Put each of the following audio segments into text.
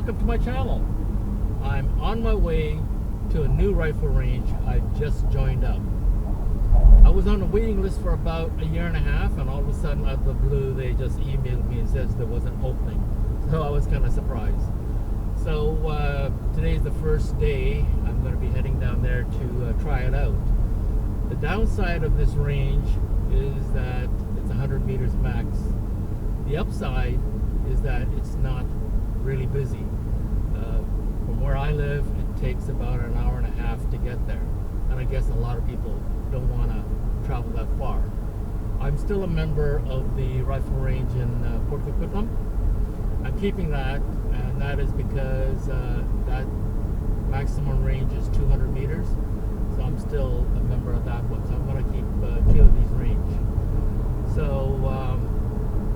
welcome to my channel. I'm on my way to a new rifle range I just joined up. I was on a waiting list for about a year and a half, and all of a sudden out of the blue they just emailed me and says there was an opening. So I was kind of surprised. So today's the first day. I'm going to be heading down there to try it out. The downside of this range is that it's 100 meters max. The upside is that it's not really busy. From where I live, it takes about an hour and a half to get there. And I guess a lot of people don't want to travel that far. I'm still a member of the rifle range in Port Coquitlam. I'm keeping that, and that is because that maximum range is 200 meters. So I'm still a member of that one. So I'm going to keep two of these range. So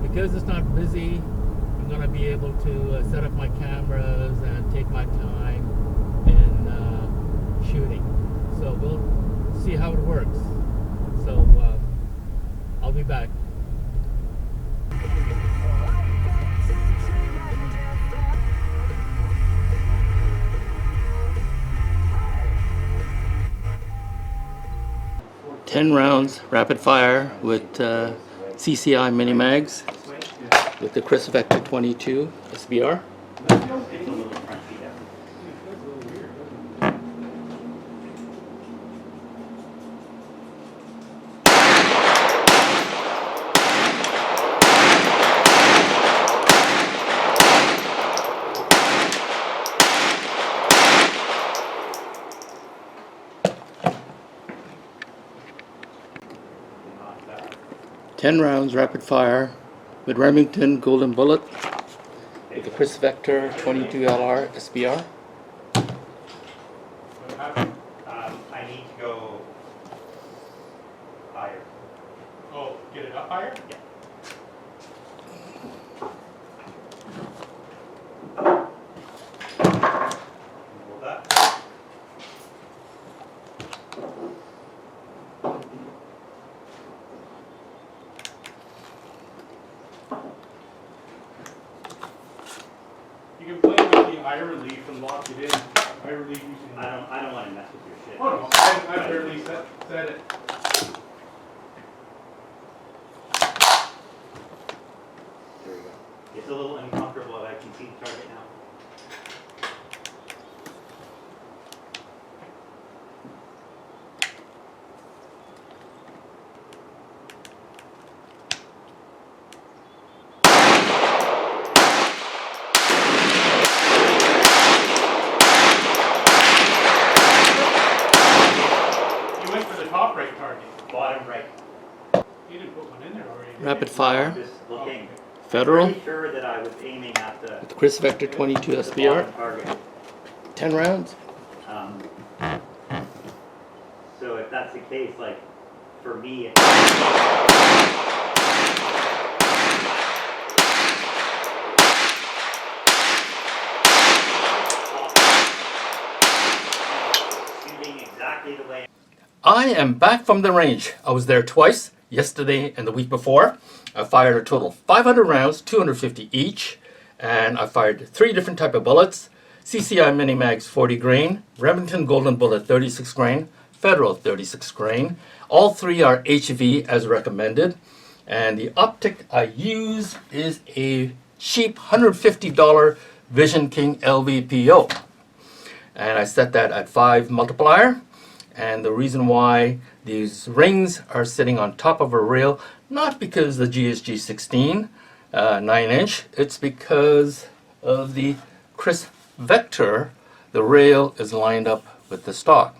because it's not busy, I'm going to be able to set up my cameras and take my time in shooting. So we'll see how it works. So I'll be back. Ten rounds rapid fire with CCI mini mags with the KRISS Vector 22 SBR. 10 rounds rapid fire with Remington Golden Bullet with the KRISS Vector 22lr SBR. I need to go higher. Oh, get it up higher? Yeah. Hold that. You can play with the eye relief and lock it in. Eye relief using. I don't want to mess with your shit. Oh no, I barely set it. There we go. It's a little uncomfortable, but I can see the target now. Top right target. Bottom right. You didn't put one in there already. Rapid fire. Just looking. Federal. Pretty sure that I was aiming at the KRISS Vector 22 SBR. target. 10 rounds. So if that's the case, like for me, shooting exactly the way. I am back from the range. I was there twice, yesterday and the week before. I fired a total of 500 rounds, 250 each, and I fired 3 different type of bullets. CCI Mini Mags 40 grain, Remington Golden Bullet 36 grain, Federal 36 grain. All 3 are HV as recommended, and the optic I use is a cheap $150 Vision King LVPO, and I set that at 5 multiplier. And the reason why these rings are sitting on top of a rail, not because the GSG-16 9-inch, it's because of the KRISS Vector. The rail is lined up with the stock.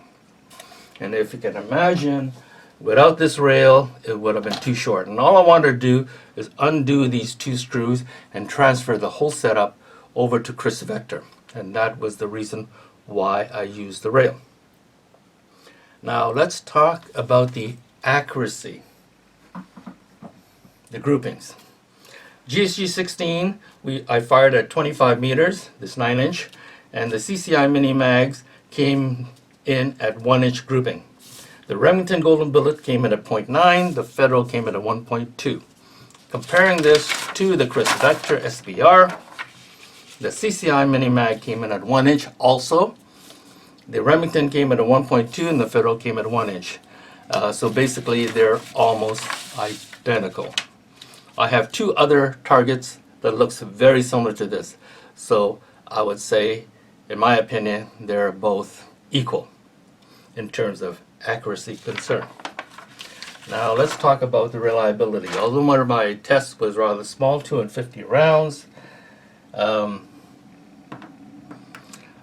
And if you can imagine, without this rail, it would have been too short. And all I wanted to do is undo these 2 screws and transfer the whole setup over to KRISS Vector. And that was the reason why I used the rail. Now let's talk about the accuracy, the groupings. GSG-16, I fired at 25 meters, this 9-inch, and the CCI Mini Mags came in at 1-inch grouping. The Remington Golden Bullet came in at 0.9, the Federal came in at 1.2. Comparing this to the KRISS Vector SBR, The CCI Mini Mag came in at 1 inch also. The Remington came at a 1.2 and the Federal came at 1 inch. So basically they're almost identical. I have two other targets that looks very similar to this. So I would say, in my opinion, they're both equal in terms of accuracy concern. Now let's talk about the reliability. Although one of my tests was rather small, 250 rounds,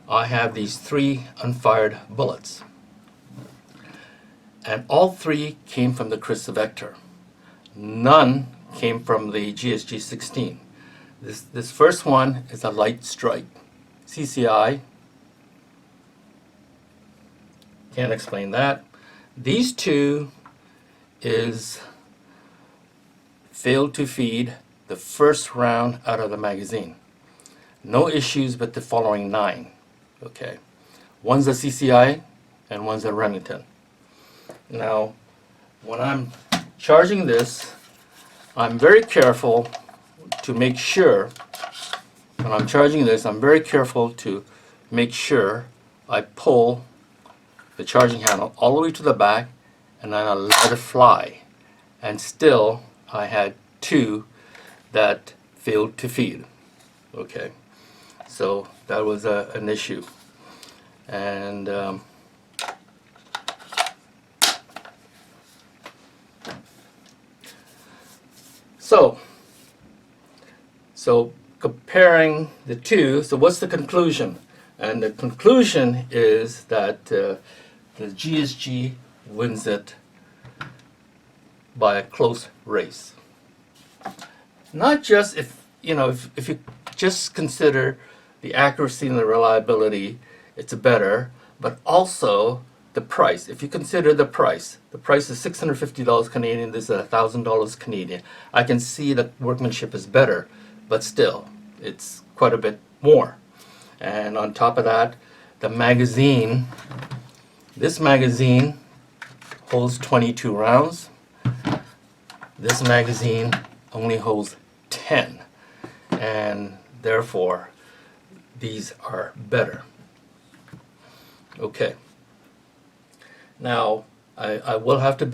I have these 3 unfired bullets. And all 3 came from the KRISS Vector. None came from the GSG-16. This first one is a light strike. CCI. Can't explain that. These 2 is failed to feed the first round out of the magazine. No issues with the following 9. Okay. One's a CCI and one's a Remington. Now, when I'm charging this, I'm very careful to make sure, when I'm charging this, I'm very careful to make sure I pull the charging handle all the way to the back and then I let it fly. And still, I had 2 that failed to feed. Okay, so that was an issue. And so comparing the 2, so what's the conclusion? And the conclusion is that the GSG wins it by a close race. Not just if you just consider the accuracy and the reliability, it's better, but also the price. If you consider the price is $650 Canadian, this is $1,000 Canadian. I can see that workmanship is better, but still, it's quite a bit more. And on top of that, the magazine, this magazine holds 22 rounds. This magazine only holds 10, and therefore these are better. Okay. Now I have to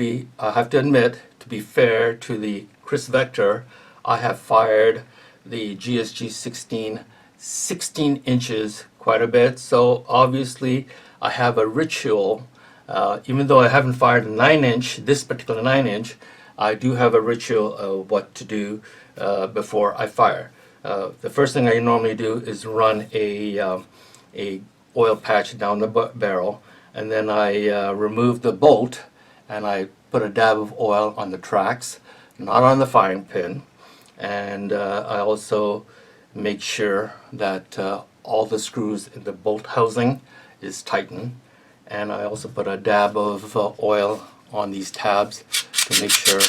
admit, to be fair to the KRISS Vector, I have fired the GSG-16 16 inches quite a bit. So obviously I have a ritual. Even though I haven't fired a 9-inch, this particular 9-inch, I do have a ritual of what to do before I fire. The first thing I normally do is run a oil patch down the barrel, and then I remove the bolt and I put a dab of oil on the tracks, not on the firing pin, and I also make sure that all the screws in the bolt housing is tightened, and I also put a dab of oil on these tabs to make sure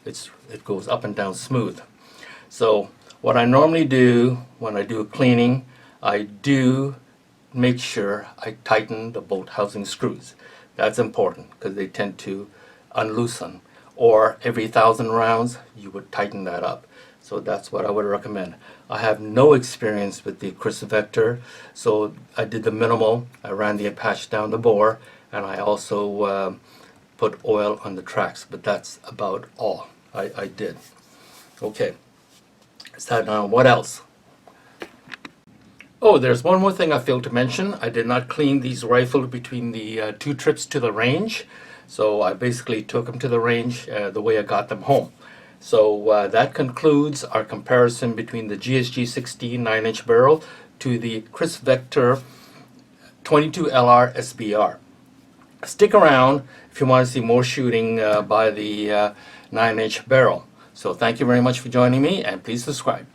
it goes up and down smooth. So what I normally do when I do a cleaning, I do make sure I tighten the bolt housing screws. That's important because they tend to unloosen. Or every 1,000 rounds, you would tighten that up. So that's what I would recommend. I have no experience with the KRISS Vector, so I did the minimal. I ran the patch down the bore, and I also put oil on the tracks, but that's about all I did. Okay, so now what else? Oh, there's one more thing I failed to mention. I did not clean these rifles between the 2 trips to the range. So I basically took them to the range the way I got them home. So that concludes our comparison between the GSG-16 9-inch barrel to the KRISS Vector 22lr SBR. Stick around if you want to see more shooting by the 9-inch barrel. So thank you very much for joining me, and please subscribe.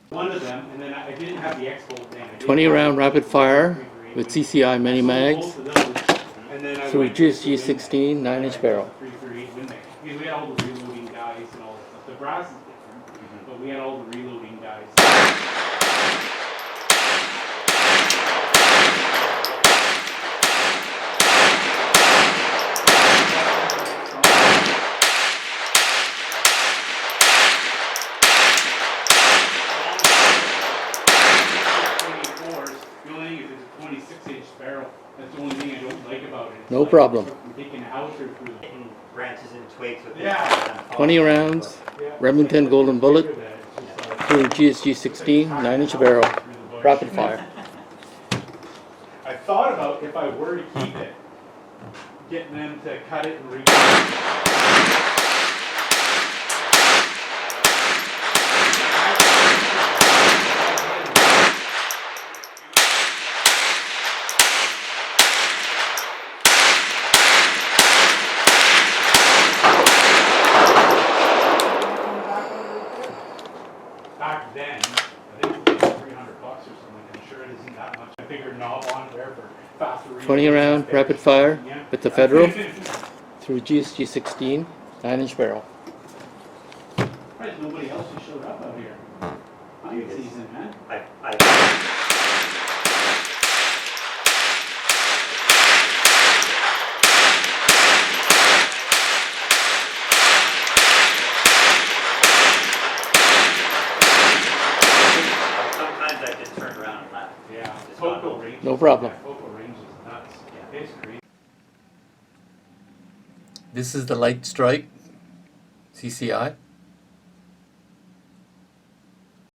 One of them, and then I didn't have the X-bolt thing. 20-round rapid fire with CCI mini mags through GSG-16 9-inch barrel. Because we had all the reloading guys and all that stuff. The brass is different, but we had all the reloading guys. No problem. From taking a house or through. Hitting branches and twigs with Yeah. 20 rounds, Remington Golden Bullet through GSG-16, 9-inch barrel, rapid fire. I thought about if I were to keep it, getting them to cut it and read it. Back then, I think it was $300 or something. I'm sure it isn't that much. I figured knob on there for faster reading. 20 round, rapid fire with the Federal through GSG-16, 9-inch barrel. There's nobody else who showed up out here. Hunting season, man. Sometimes I just turn around and laugh. Yeah. Just Focal range. No problem. Yeah, focal range is nuts. Yeah. It's crazy. This is the Light Strike CCI.